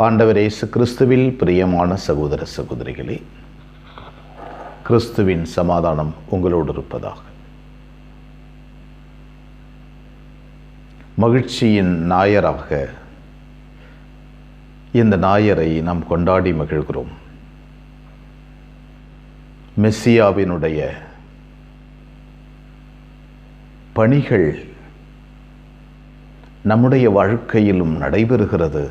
ஆண்டவர் இயேசு கிறிஸ்துவில் பிரியமான சகோதர சகோதரிகளே, கிறிஸ்துவின் சமாதானம் உங்களோடு இருப்பதாக. மகிழ்ச்சியின் ஞாயிறாக இந்த ஞாயிறை நாம் கொண்டாடி மகிழ்கிறோம். மெசியாவினுடைய பணிகள் நம்முடைய வாழ்க்கையிலும் நடைபெறுகிறது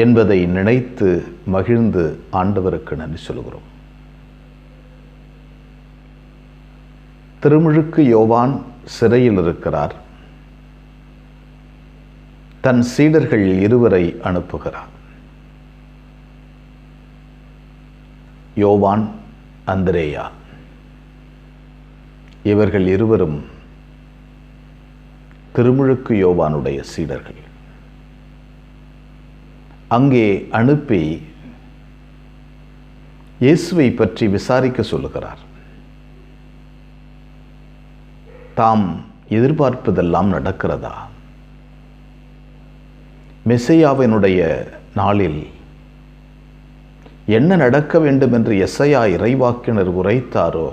என்பதை நினைத்து மகிழ்ந்து ஆண்டவருக்கு நன்றி சொல்கிறோம். திருமுழுக்கு யோவான் சிறையில் இருக்கிறார். தன் சீடர்கள் இருவரை அனுப்புகிறார். யோவான், அந்திரேயா. இவர்கள் இருவரும் திருமுழுக்கு யோவானுடைய சீடர்கள். அங்கே அனுப்பி இயேசுவை பற்றி விசாரிக்க சொல்லுகிறார். தாம் எதிர்பார்ப்பதெல்லாம் நடக்கிறதா? மெசியாவினுடைய நாளில் என்ன நடக்க வேண்டும் என்று எசையா இறைவாக்கினர் உரைத்தாரோ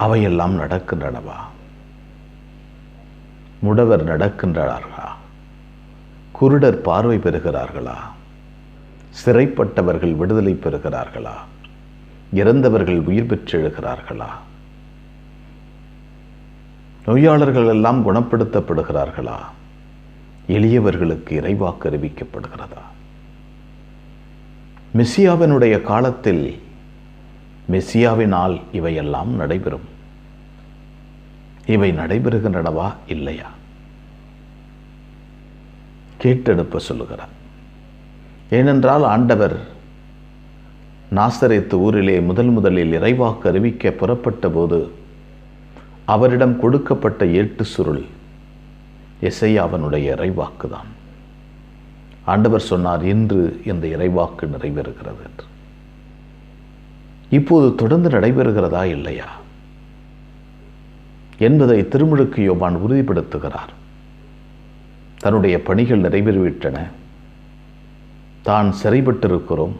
அவையெல்லாம் நடக்கின்றனவா? முடவர் நடக்கின்றார்களா? குருடர் பார்வை பெறுகிறார்களா? சிறைப்பட்டவர்கள் விடுதலை பெறுகிறார்களா? இறந்தவர்கள் உயிர் பெற்றெழுகிறார்களா? நோயாளர்கள் எல்லாம் குணப்படுத்தப்படுகிறார்களா? எளியவர்களுக்கு இறைவாக்கு அறிவிக்கப்படுகிறதா? மெசியாவினுடைய காலத்தில் மெசியாவினால் இவையெல்லாம் நடைபெறும். இவை நடைபெறுகின்றனவா இல்லையா? கேட்டெடுப்ப சொல்லுகிறார். ஏனென்றால் ஆண்டவர் நாசரேத்து ஊரிலே முதலில் இறைவாக்கு அறிவிக்க புறப்பட்ட போது அவரிடம் கொடுக்கப்பட்ட ஏட்டு சுருள் எசையாவினுடைய இறைவாக்குதான். ஆண்டவர் சொன்னார், இன்று இந்த இறைவாக்கு நிறைவேறுகிறது என்று. இப்போது தொடர்ந்து நடைபெறுகிறதா இல்லையா என்பதை திருமுழுக்கு யோவான் உறுதிப்படுத்துகிறார். தன்னுடைய பணிகள் நிறைவேறிவிட்டன. தான் சிறைப்பட்டிருக்கிறோம்.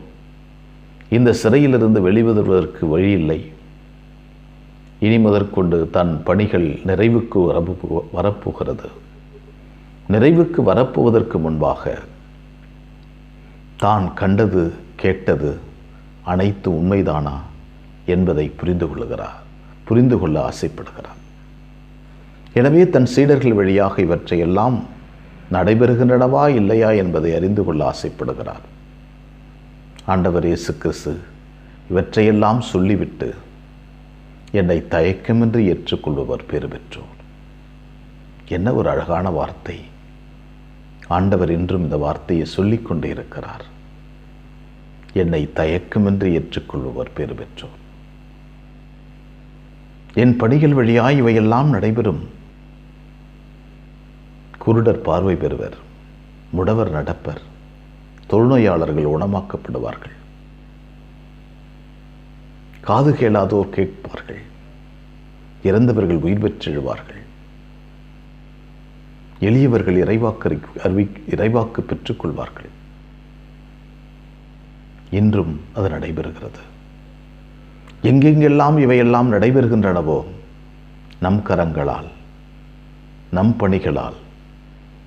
இந்த சிறையிலிருந்து வெளிவருவதற்கு வழி இல்லை. இனி முதற்கொண்டு தன் பணிகள் நிறைவுக்கு வரப்போகிறது. நிறைவுக்கு வரப்போவதற்கு முன்பாக தான் கண்டது கேட்டது அனைத்து உண்மைதானா என்பதை புரிந்து கொள்ள ஆசைப்படுகிறார். எனவே தன் சீடர்கள் வழியாக இவற்றையெல்லாம் நடைபெறுகின்றனவா இல்லையா என்பதை அறிந்து கொள்ள ஆசைப்படுகிறார். ஆண்டவர் இயேசு கிறிஸ்து இவற்றையெல்லாம் சொல்லிவிட்டு, என்னை தயக்கமின்றி ஏற்றுக்கொள்பவர் பேறு பெற்றோர். என்ன ஒரு அழகான வார்த்தை! ஆண்டவர் இன்றும் இந்த வார்த்தையை சொல்லிக் கொண்டே இருக்கிறார். என்னை தயக்கமின்றி ஏற்றுக்கொள்பவர் பேறு பெற்றோர். என் பணிகள் வழியாய் இவையெல்லாம் நடைபெறும். குருடர் பார்வை பெறுவர், முடவர் நடப்பர், தொழுநோயாளர்கள் குணமாக்கப்படுவார்கள், காது கேளாதோர் கேட்பார்கள், இறந்தவர்கள் உயிர் பெற்றெழுவார்கள், எளியவர்கள் இறைவாக்கு பெற்றுக்கொள்வார்கள். இன்றும் அது நடைபெறுகிறது. எங்கெங்கெல்லாம் இவையெல்லாம் நடைபெறுகின்றனவோ நம் கரங்களால், நம் பணிகளால்,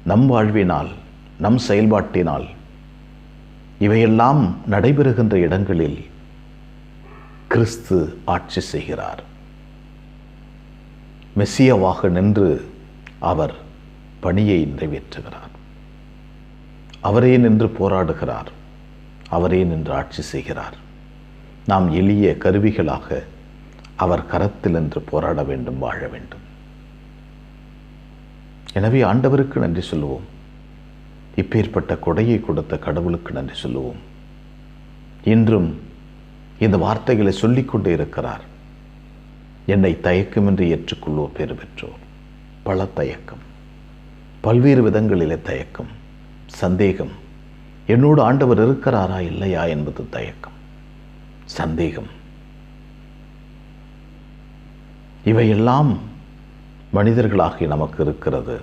நம் வாழ்வினால், நம் செயல்பாட்டினால் இவையெல்லாம் நடைபெறுகின்ற இடங்களில் கிறிஸ்து ஆட்சி செய்கிறார். மெசியாவாக நின்று அவர் பணியை நிறைவேற்றுகிறார். அவரே நின்று போராடுகிறார். அவரே நின்று ஆட்சி செய்கிறார். நாம் எளிய கருவிகளாக அவர் கரத்தில் நின்று போராட வேண்டும், வாழ வேண்டும். எனவே ஆண்டவருக்கு நன்றி சொல்லுவோம். இப்பேற்பட்ட கொடையை கொடுத்த கடவுளுக்கு நன்றி சொல்லுவோம். இன்றும் இந்த வார்த்தைகளை சொல்லிக்கொண்டே இருக்கிறார். என்னை தயக்கமின்றி ஏற்றுக்கொள்வோர் பேறு பெற்றோர். பல தயக்கம், பல்வேறு விதங்களிலே தயக்கம், சந்தேகம். என்னோடு ஆண்டவர் இருக்கிறாரா இல்லையா என்பது தயக்கம், சந்தேகம். இவையெல்லாம் மனிதர்களாகி நமக்கு இருக்கிறது.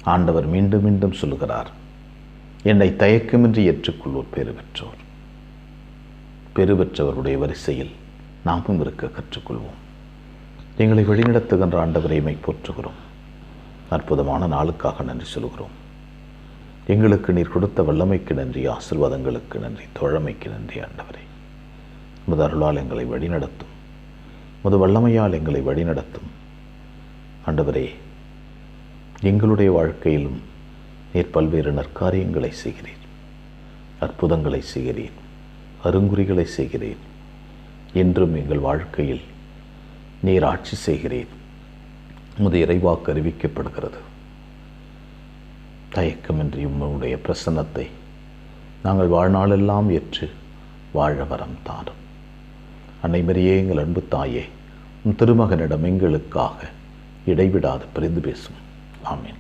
ஆண்டவர் மீண்டும் மீண்டும் சொல்கிறார், என்னை தயக்கமின்றி ஏற்றுக்கொள்வோர் பேறு பெற்றோர். பேறு பெற்றவருடைய வரிசையில் நாமும் இருக்க கற்றுக்கொள்வோம். எங்களை வழிநடத்துகின்ற ஆண்டவரை எம்மை போற்றுகிறோம். அற்புதமான நாளுக்காக நன்றி சொல்கிறோம். எங்களுக்கு நீர் கொடுத்த வல்லமைக்கு நன்றி, ஆசீர்வாதங்களுக்கு நன்றி, தோழமைக்கு நன்றி. ஆண்டவரே, உமது அருளால் எங்களை வழிநடத்தும், உமது வல்லமையால் எங்களை வழிநடத்தும். ஆண்டவரே, எங்களுடைய வாழ்க்கையிலும் நீர் பல்வேறு நற்காரியங்களை செய்கிறீர், அற்புதங்களை செய்கிறீர், அருங்குறிகளை செய்கிறீர். என்றும் எங்கள் வாழ்க்கையில் நீர் ஆட்சி செய்கிறீர். உமது இறைவாக்கு அறிவிக்கப்படுகிறது. தயக்கமின்றி உம்முடைய பிரசன்னத்தை நாங்கள் வாழ்நாளெல்லாம் ஏற்று வாழ வரம் தாரும். அன்னை மரியே, எங்கள் அன்பு தாயே, உன் திருமகனிடம் எங்களுக்காக இடைவிடாது பரிந்து பேசும். ஆமீன்.